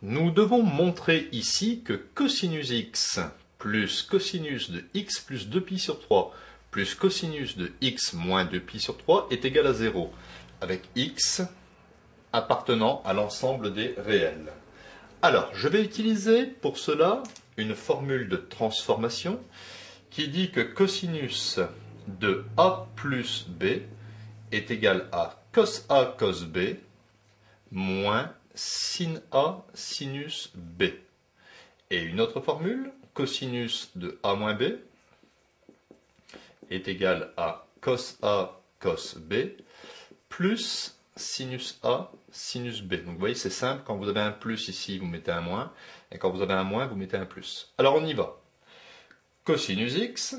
Nous devons montrer ici que cosinus x plus cosinus de x plus 2pi sur 3 plus cosinus de x moins 2pi sur 3 est égal à 0, avec x appartenant à l'ensemble des réels. Alors, je vais utiliser pour cela une formule de transformation qui dit que cosinus de a plus b est égal à cos a cos b moins sin a sinus b. Et une autre formule, cosinus de a moins b est égal à cos a cos b plus sinus a sinus b. Donc vous voyez, c'est simple, quand vous avez un plus ici, vous mettez un moins, et quand vous avez un moins, vous mettez un plus. Alors on y va. Cosinus x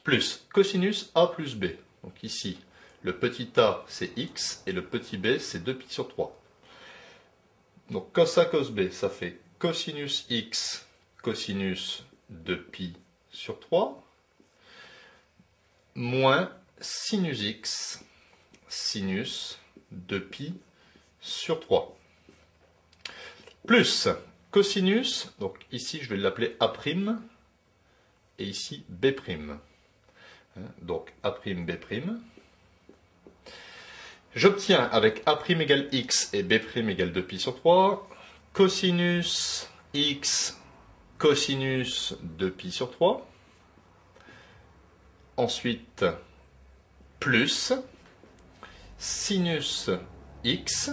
plus cosinus a plus b. Donc ici, le petit a, c'est x, et le petit b, c'est 2pi sur 3. Donc cos a cos b, ça fait cosinus x cosinus de pi sur 3 moins sinus x sinus de pi sur 3 plus cosinus, donc ici je vais l'appeler a' et ici b'. Donc a', b'. J'obtiens avec a' égale x et b' égale 2pi sur 3, cosinus x cosinus de pi sur 3, ensuite plus sinus x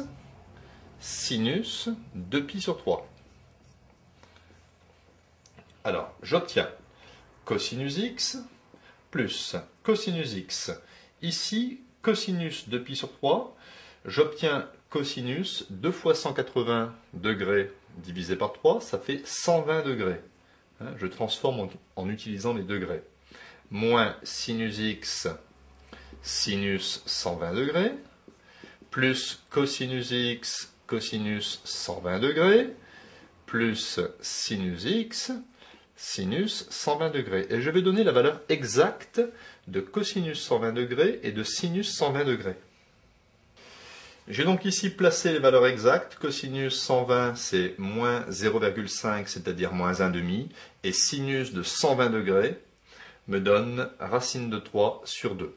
sinus de pi sur 3. Alors, j'obtiens cosinus x plus cosinus x. Ici, cosinus de pi sur 3, j'obtiens cosinus 2 fois 180 degrés divisé par 3, ça fait 120 degrés. Je transforme en utilisant les degrés. Moins sinus x sinus 120 degrés, plus cosinus x cosinus 120 degrés, plus sinus x sinus 120 degrés. Et je vais donner la valeur exacte de cosinus 120 degrés et de sinus 120 degrés. J'ai donc ici placé les valeurs exactes. Cosinus 120, c'est moins 0,5, c'est-à-dire moins 1,5. Et sinus de 120 degrés me donne racine de 3 sur 2.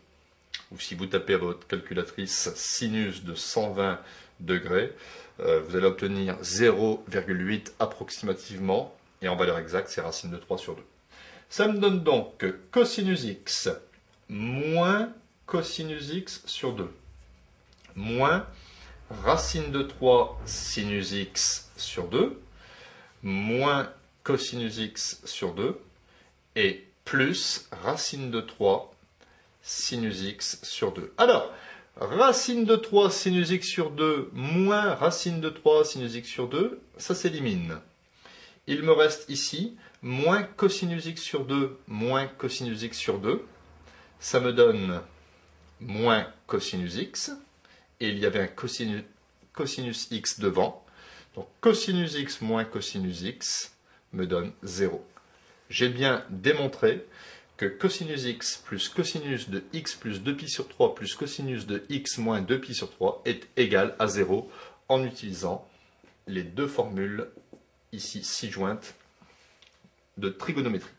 Ou si vous tapez à votre calculatrice sinus de 120 degrés, vous allez obtenir 0,8 approximativement. Et en valeur exacte, c'est racine de 3 sur 2. Ça me donne donc que cosinus x moins cosinus x sur 2 moins racine de 3 sinus x sur 2 moins cosinus x sur 2 et plus racine de 3 sinus x sur 2. Alors, racine de 3 sinus x sur 2 moins racine de 3 sinus x sur 2, ça s'élimine. Il me reste ici moins cosinus x sur 2 moins cosinus x sur 2. Ça me donne moins cosinus x. Et il y avait un cosinus x devant. Donc cosinus x moins cosinus x me donne 0. J'ai bien démontré que cosinus x plus cosinus de x plus 2pi sur 3 plus cosinus de x moins 2pi sur 3 est égal à 0 en utilisant les deux formules ici ci-jointes de trigonométrie.